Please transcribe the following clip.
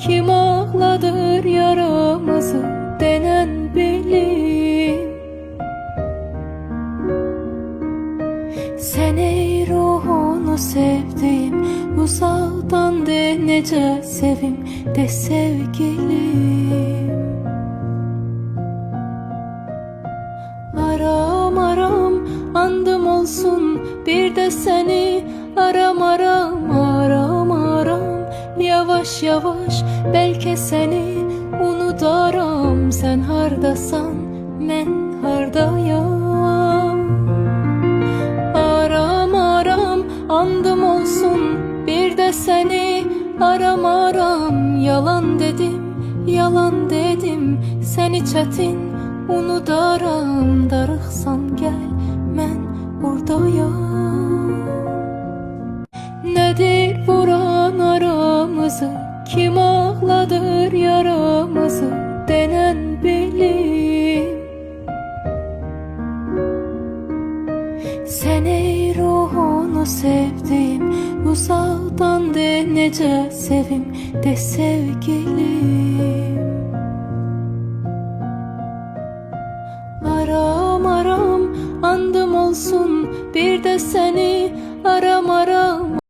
kim ağladır yaramızı denen bilim. Sen ey ruhunu sevdiğim, uzaktan de nece sevim de sevgilim. Aram aram andım olsun bir de seni, aram aram aram aram. Yavaş yavaş belki seni unudaram. Sen hardasan men hardayam. Aram aram andım olsun bir de seni, aram aram. Yalan dedim yalan dedim, seni çetin unudaram. Darıxsan gel men buradayam. Nedir vuran aramızı, kim ağladır yaramızı denen bilim. Sen ey ruhunu sevdiğim, uzaktan de nece sevim de sevgilim. Aram aram andım olsun bir de sen